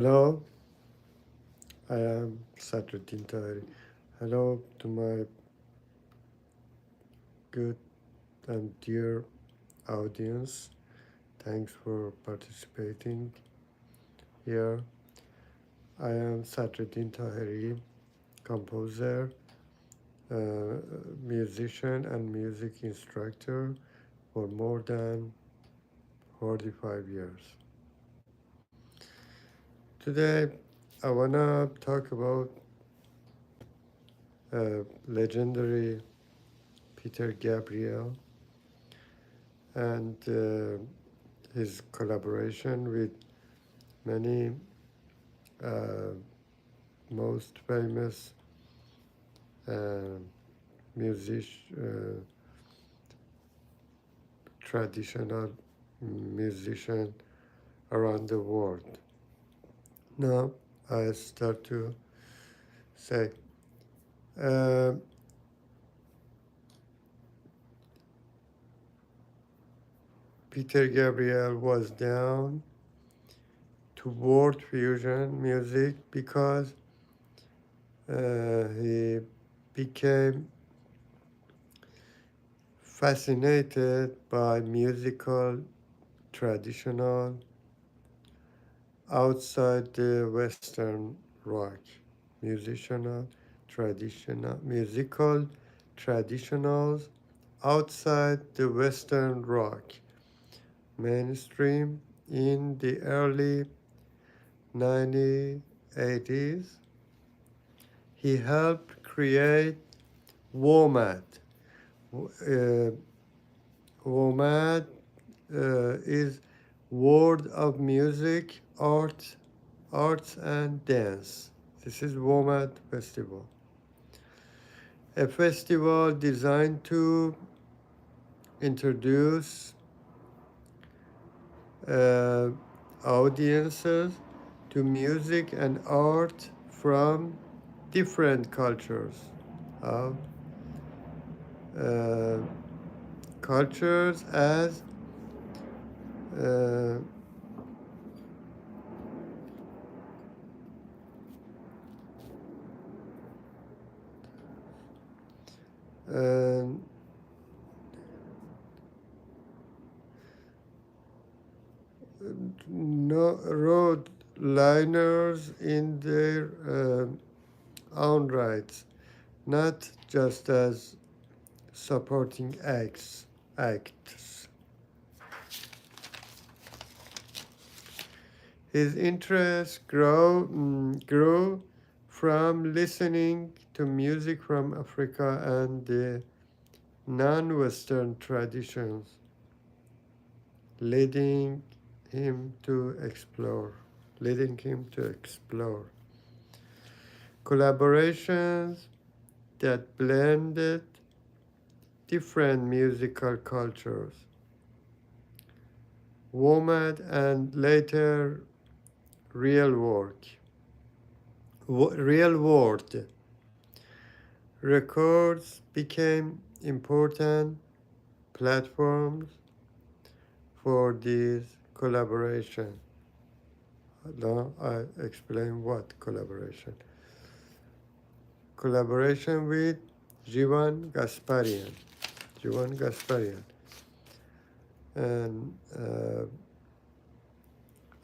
Hello, I am Sadruddin Tahiri. Hello to my good and dear audience. Thanks for participating here. I am Sadruddin Tahiri, composer, musician, and music instructor for more than 45 years. Today, I wanna talk about legendary Peter Gabriel and his collaboration with many uh, most famous uh, music, traditional musician around the world. Now I start to say, uh, Peter Gabriel was down to world fusion music because he became fascinated by musical traditional outside the Western rock, musicianal, traditional, musical traditionals outside the Western rock mainstream in the early 1980s. He helped create womad. Uh, womad is World of Music, Arts and Dance. This is womad Festival, a festival designed to introduce uh, audiences to music and art from different cultures, of uh, cultures as uh, uh, no road liners in their own rights, not just as supporting acts. His interest grew from listening to music from Africa and the non-Western traditions, leading him to explore, leading him to explore collaborations that blended different musical cultures. Womad and later real work, real world records became important platforms for this collaboration. Now I explain what collaboration. Collaboration with Jivan Gasparian. Jivan Gasparian, an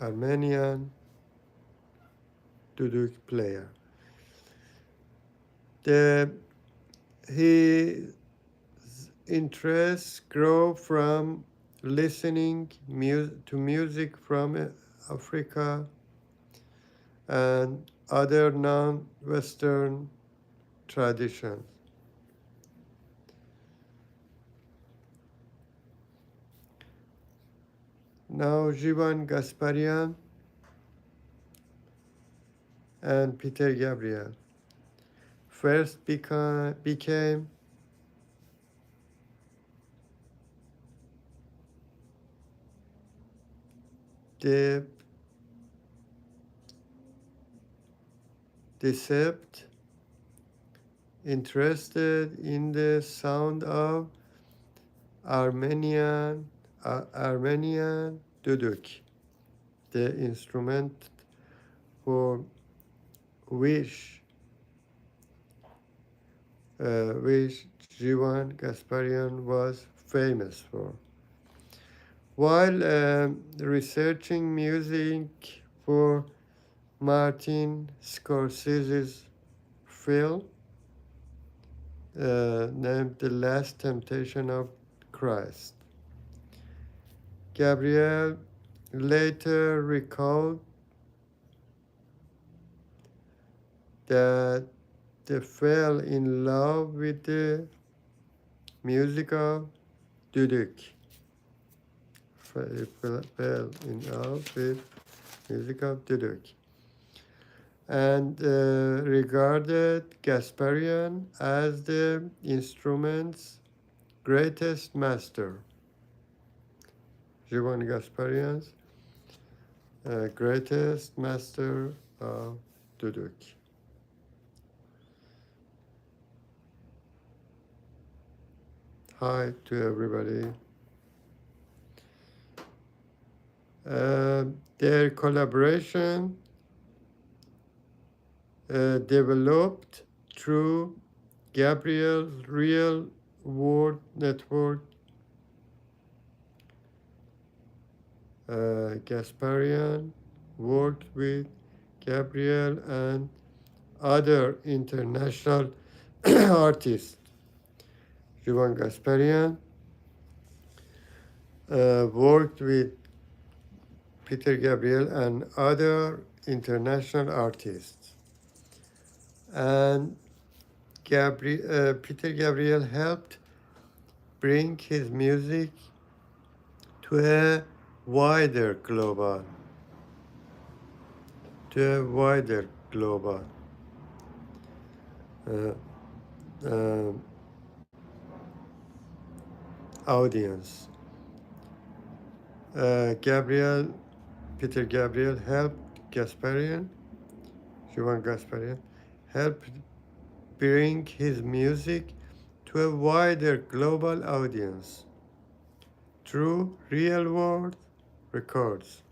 Armenian duduk player. The, his interests grow from listening to music from Africa and other non-Western traditions. Now Jivan Gasparian and Peter Gabriel first became the decept interested in the sound of Armenian duduk, the instrument for which which Johann Gasparian was famous for. While researching music for Martin Scorsese's film named The Last Temptation of Christ, Gabriel later recalled that they fell in love with the music of Duduk. Fell in love with music of Duduk, and regarded Gasparian as the instrument's greatest master. Johann Gasparian's greatest master of Duduk. Hi to everybody. Their collaboration developed through Gabriel's real world network. Gasparian worked with Gabriel and other international artists. Johann Gasparian worked with Peter Gabriel and other international artists. And Peter Gabriel helped bring his music to a wider global uh, uh, audience. Peter Gabriel helped Johann Gasparian, helped bring his music to a wider global audience through real world records.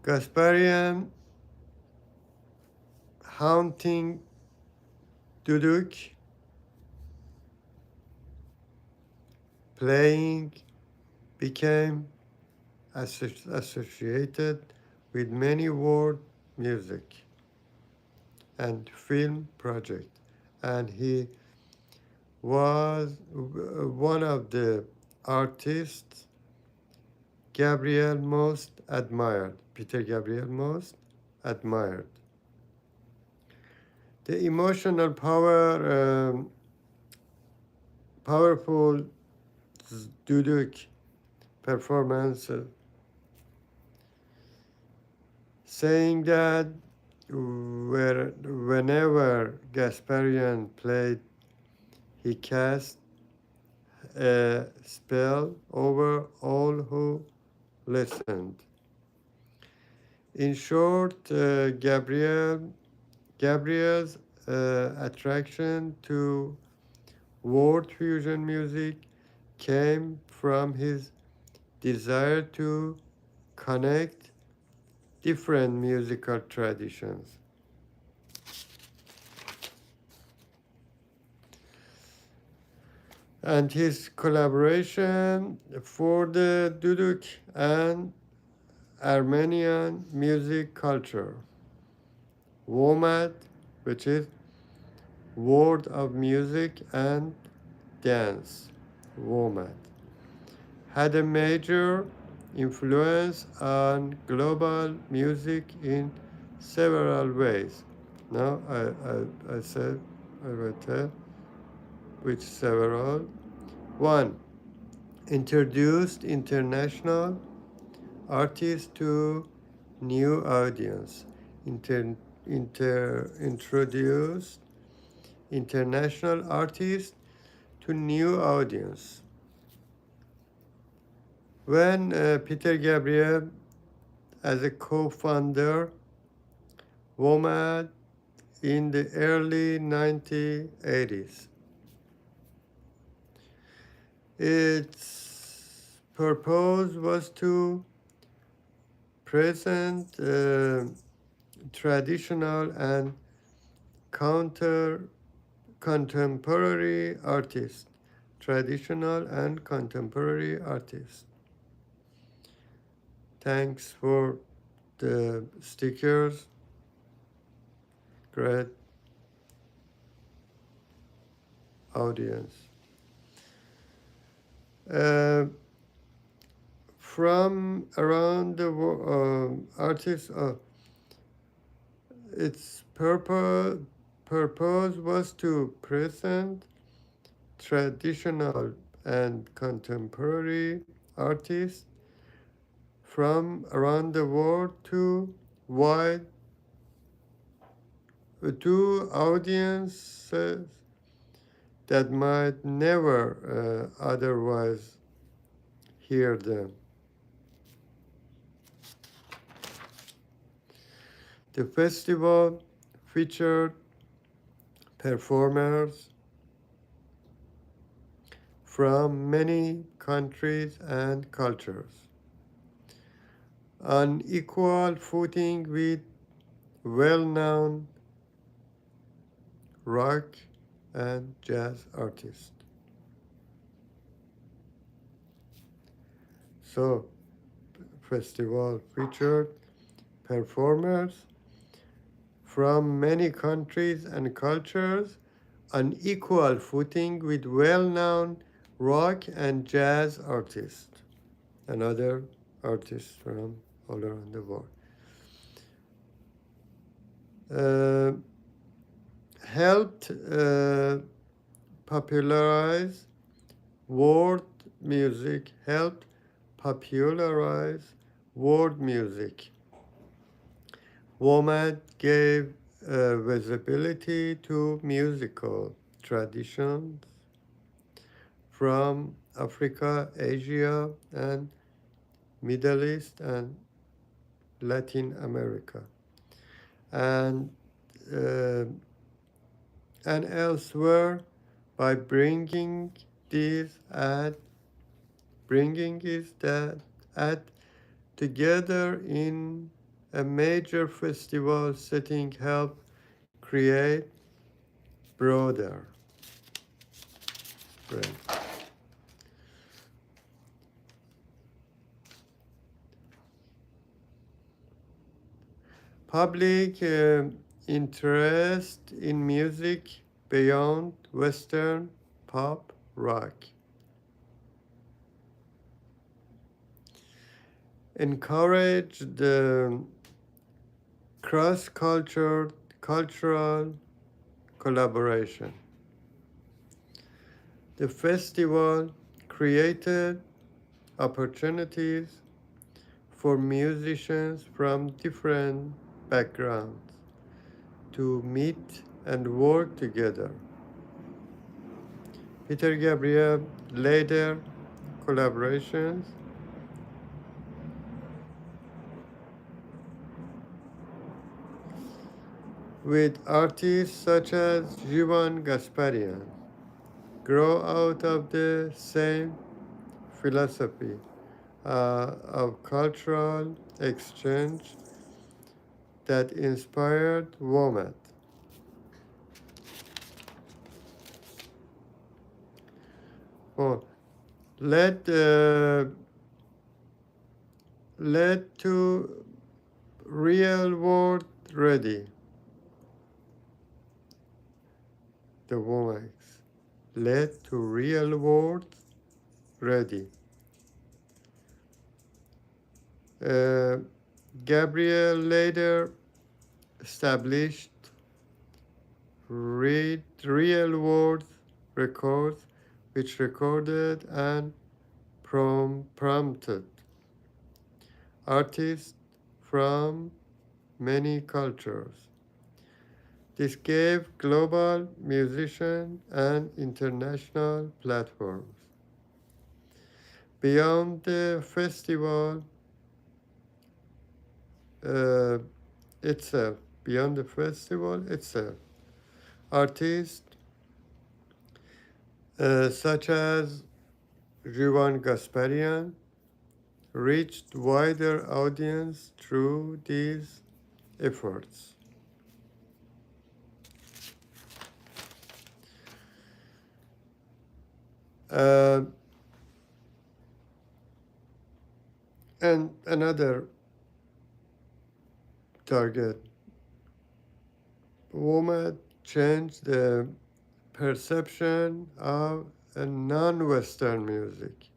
Gasparian haunting Duduk, playing became associated with many world music and film projects, and he was one of the artists Gabriel most admired, Peter Gabriel most admired. The emotional powerful Duduk performance, saying that whenever Gasparian played, he cast a spell over all who listened. In short, Gabriel's attraction to world fusion music came from his desire to connect different musical traditions. And his collaboration for the Duduk and Armenian music culture, womad, which is World of Music and Dance, womad, had a major influence on global music in several ways. Now I said, I will tell which several. One, introduced international artists to new audience. Introduced international artists to new audience. When Peter Gabriel, as a co-founder, womad in the early 1980s, its purpose was to present traditional and counter contemporary artists. Traditional and contemporary artists. Thanks for the stickers. Great audience. Uh, from around the world, artists, its purpose was to present traditional and contemporary artists from around the world wide to audiences that might never otherwise hear them. The festival featured performers from many countries and cultures on equal footing with well-known rock and jazz artists. So, festival featured performers from many countries and cultures on equal footing with well-known rock and jazz artists and other artists from all around the world. Helped popularize world music, helped popularize world music. Womad gave visibility to musical traditions from Africa, Asia, and Middle East and Latin America, and uh, and elsewhere by bringing these bringing is that at together in a major festival setting help create broader brand. Public interest in music beyond Western pop rock. Encourage the cross-cultural cultural collaboration. The festival created opportunities for musicians from different backgrounds to meet and work together. Peter Gabriel later collaborations with artists such as Jivan Gasparian grow out of the same philosophy of cultural exchange that inspired womad. Oh, led led to real world ready. The womads led to real world ready. Gabriel later established real world records which recorded and prompted artists from many cultures. This gave global musicians and international platforms. Beyond the festival uh, beyond the festival itself, artists such as Jivan Gasparian reached wider audience through these efforts. Uh, and another target, womad changed the perception of a non-Western music.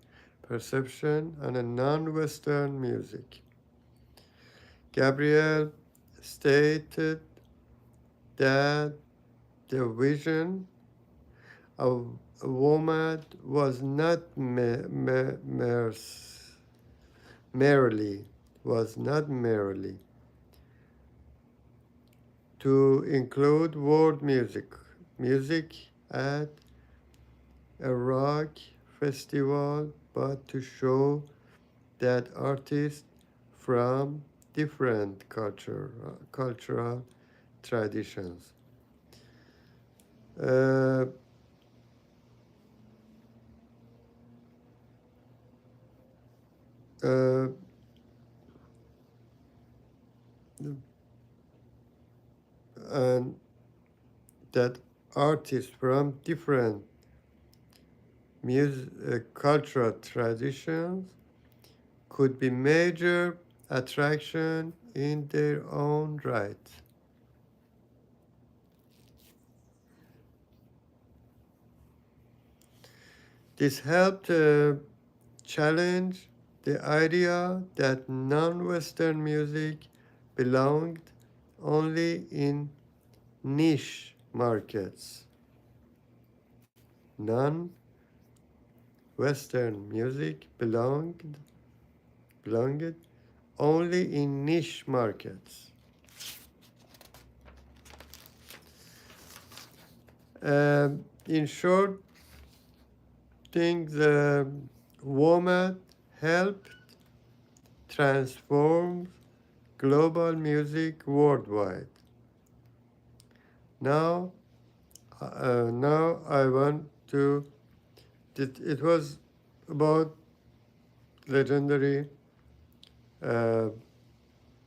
Perception on a non-Western music. Gabriel stated that the vision of womad was not merely to include world music at a rock festival, but to show that artists from different cultural traditions uh, uh, and that artists from different cultural traditions could be major attraction in their own right. This helped challenge the idea that non-Western music belonged only in niche markets. Non-Western music belonged only in niche markets. In short, things WOMAD helped transform global music worldwide. Now, now I want to. It was about legendary uh,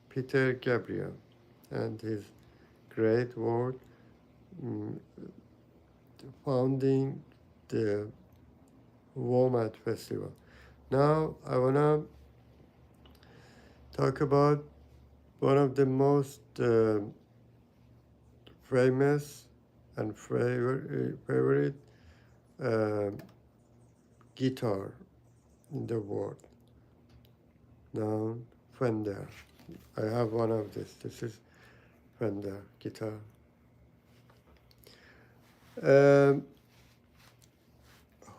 Peter Gabriel and his great work mm, founding the WOMAD Festival. Now I wanna talk about one of the most famous and favorite uh, guitar in the world. Now Fender. I have one of this. This is Fender guitar. Um,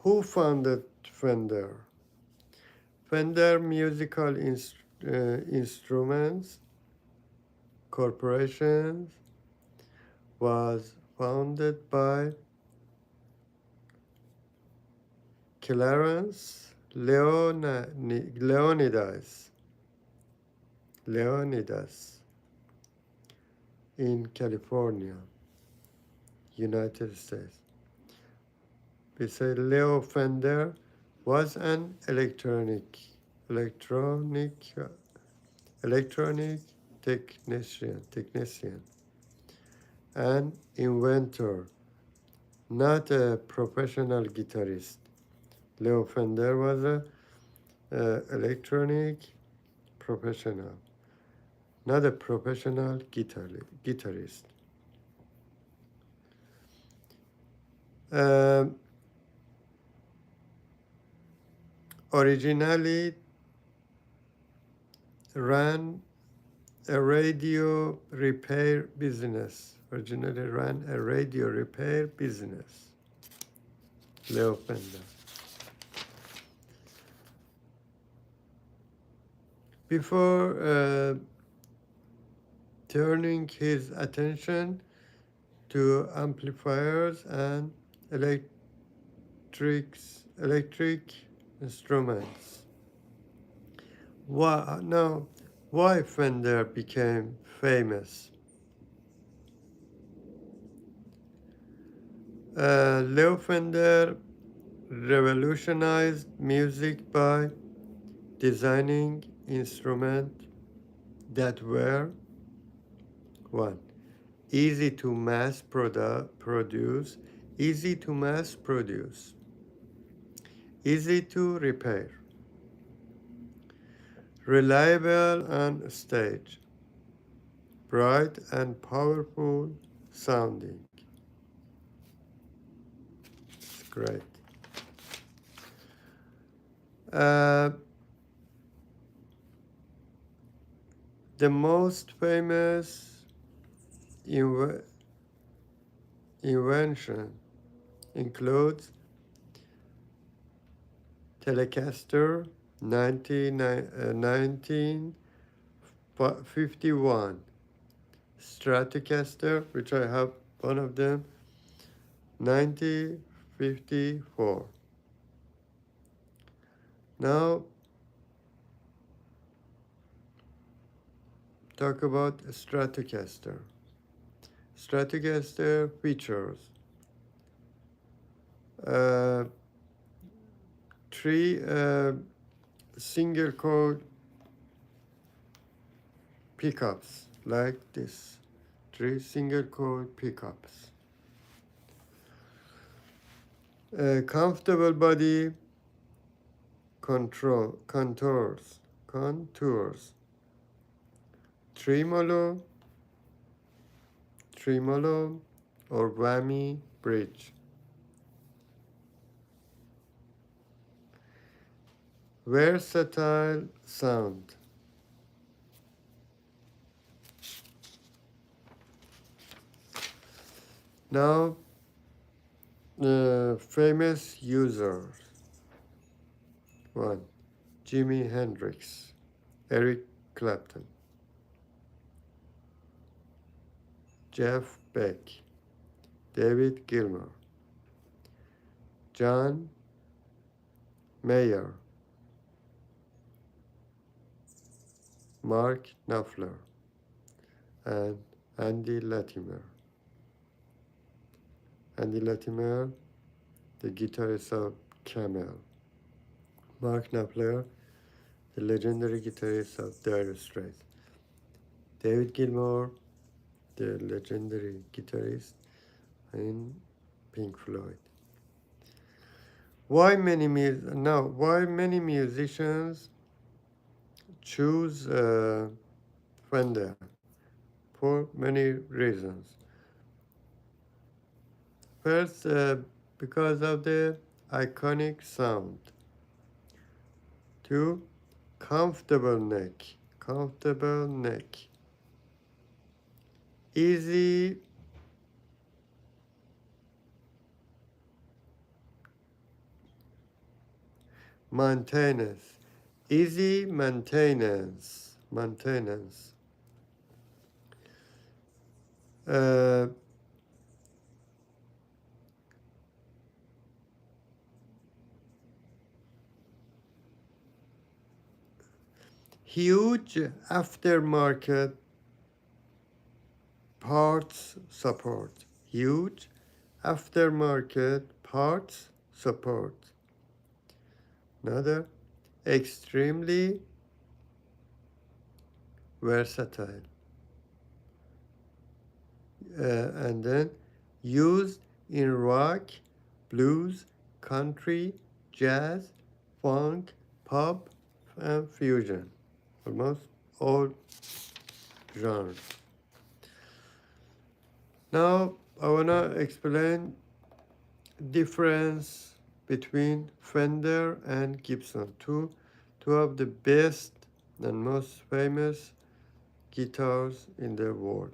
who founded Fender? Fender Musical Instruments Corporation was founded by Clarence Leonidas in California, United States. We say Leo Fender was an electronic technician, an inventor, not a professional guitarist. Leo Fender was a electronic professional, not a professional guitarist. Originally ran a radio repair business. Leo Fender. Before turning his attention to amplifiers and electric instruments. Why Fender became famous? Leo Fender revolutionized music by Designing instruments that were one, easy to produce, easy to mass produce, easy to repair, reliable on stage, bright and powerful sounding. It's great. Uh, the most famous inv- invention includes Telecaster 1951, Stratocaster, which I have one of them, 1954. Now talk about Stratocaster. Stratocaster features uh, three single cord pickups like this. Three single cord pickups. Comfortable body contours. Tremolo, or whammy bridge. Versatile sound. Now, famous users. One, Jimi Hendrix, Eric Clapton, Jeff Beck, David Gilmour, John Mayer, Mark Knopfler, and Andy Latimer. Andy Latimer, the guitarist of Camel. Mark Knopfler, the legendary guitarist of Dire Straits. David Gilmour, the legendary guitarist in Pink Floyd. Why many musicians choose Fender? For many reasons. First, because of the iconic sound. Two, comfortable neck. Easy maintenance. Easy maintenance. Uh, huge aftermarket parts support. Huge aftermarket parts support. Another, extremely versatile. And then used in rock, blues, country, jazz, funk, pop, and fusion. Almost all genres. Now I wanna explain difference between Fender and Gibson, two of the best and most famous guitars in the world.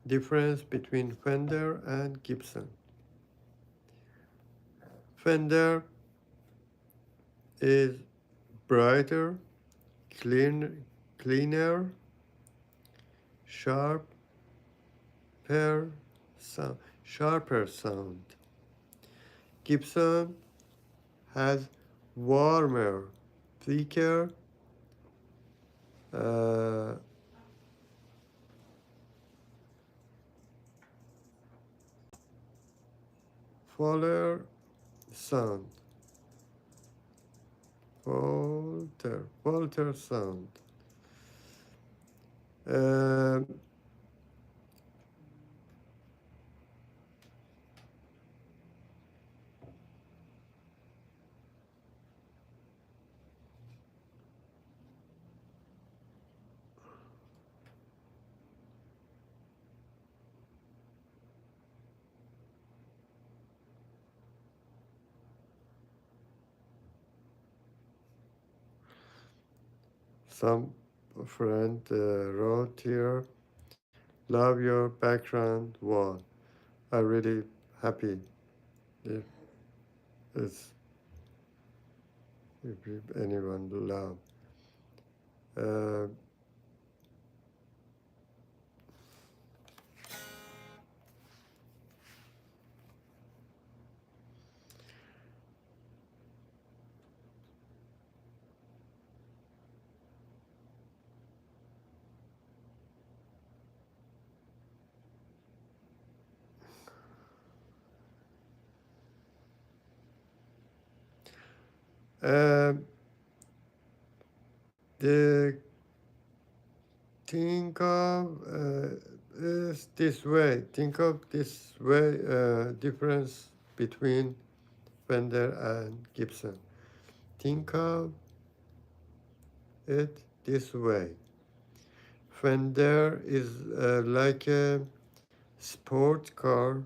Difference between Fender and Gibson. Fender is brighter, cleaner, sharper sound. Gibson has warmer, thicker, fuller sound. Walter sound. Uh, some friend wrote here, love your background wall. I'm really happy if it's if anyone love. Uh, uh, the think of is this way. Think of this way. Difference between Fender and Gibson. Think of it this way. Fender is like a sport car,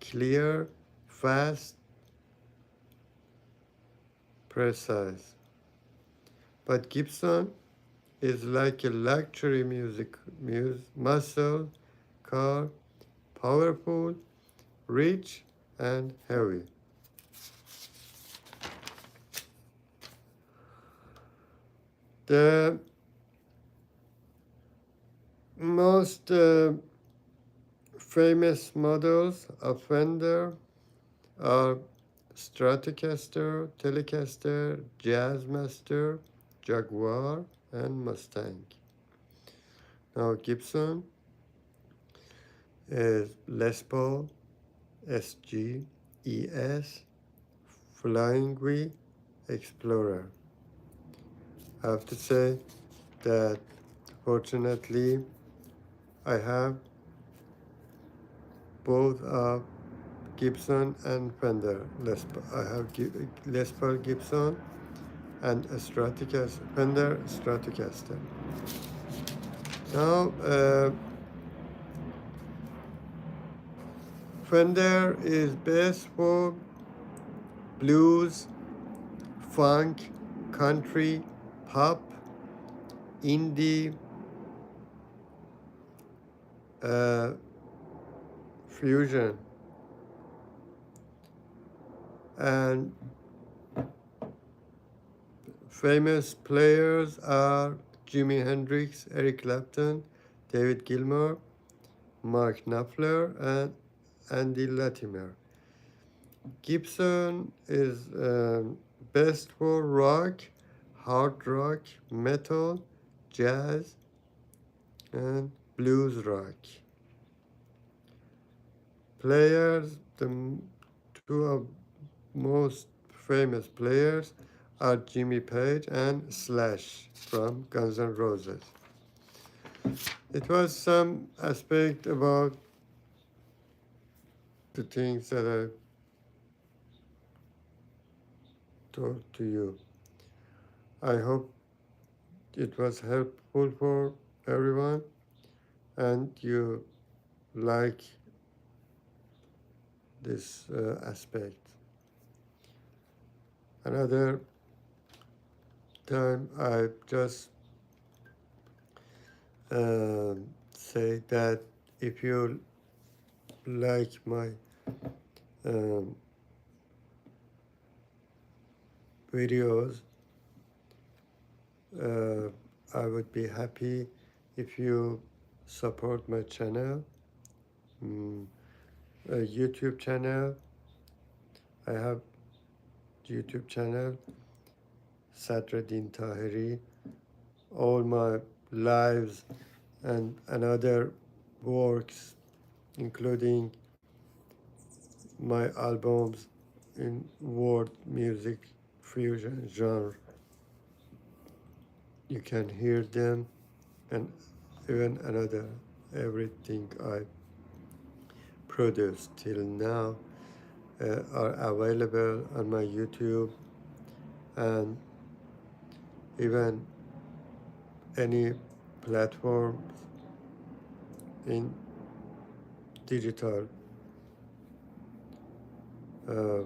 clear, fast, precise. But Gibson is like a luxury muscle car, powerful, rich, and heavy. The most famous models of Fender are Stratocaster, Telecaster, Jazzmaster, Jaguar, and Mustang. Now Gibson is Les Paul, SG, ES, Flying V, Explorer. I have to say that fortunately I have both Gibson and Fender Les Paul. I have Les Paul Gibson and a Stratocaster, Fender Stratocaster. Now, Fender is best for blues, funk, country, pop, indie, uh, fusion, and famous players are Jimi Hendrix, Eric Clapton, David Gilmour, Mark Knopfler, and Andy Latimer. Gibson is best for rock, hard rock, metal, jazz, and blues rock. Players, two of most famous players are Jimmy Page and Slash from Guns N' Roses. It was some aspect about the things that I told to you. I hope it was helpful for everyone and you like this aspect. Another time I just say that if you like my um, videos, I would be happy if you support my channel, a YouTube channel. I have YouTube channel, Sadreddin Tahiri. All my lives and other works, including my albums in world music fusion genre, you can hear them, and even another everything I produced till now are available on my YouTube, and even any platform in digital uh,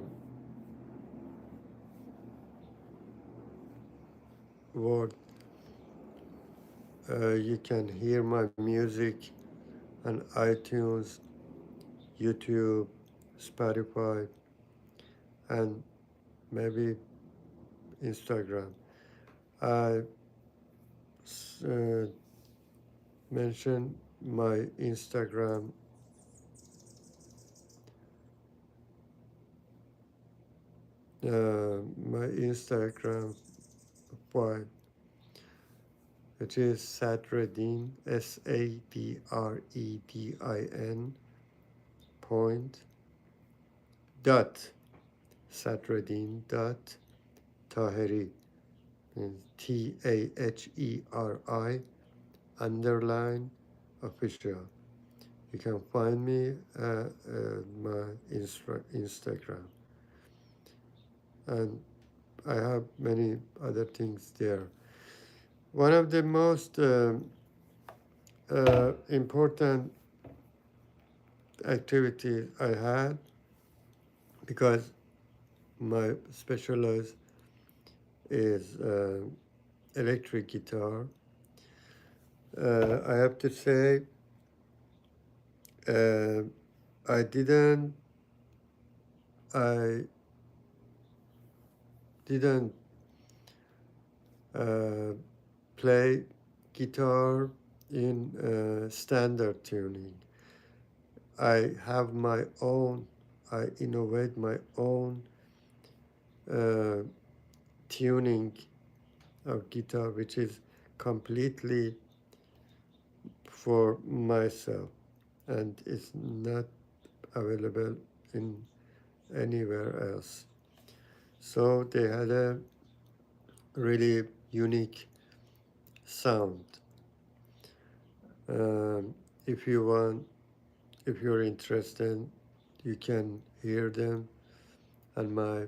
world. You can hear my music on iTunes, YouTube, Spotify, and maybe Instagram. I uh, mentioned my Instagram, my Instagram file, which is Sadreddin, SADREDIN point dot Sadreddin dot Taheri, TAHERI underline official. You can find me my Instagram, and I have many other things there. One of the most important activities I had, because my specialize is electric guitar. I have to say, uh, I didn't, I didn't uh, play guitar in standard tuning. I have my own, I innovate my own uh, tuning of guitar, which is completely for myself, and it's not available in anywhere else. So they had a really unique sound. Um, if you want, if you're interested, you can hear them on my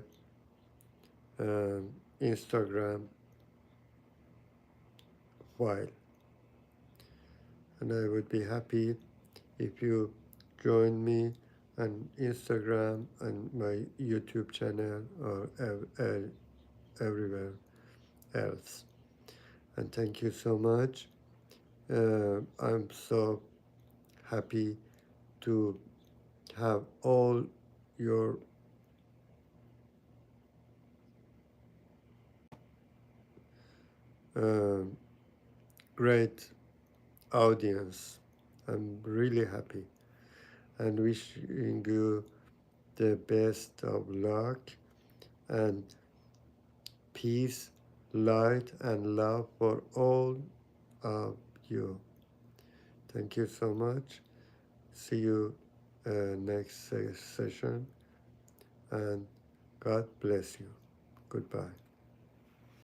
Instagram file, and I would be happy if you join me on Instagram and my YouTube channel or everywhere else. And thank you so much. I'm so happy to have all your um great audience. I'm really happy and wishing you the best of luck and peace, light, and love for all of you. Thank you so much. See you next session, and God bless you. Goodbye.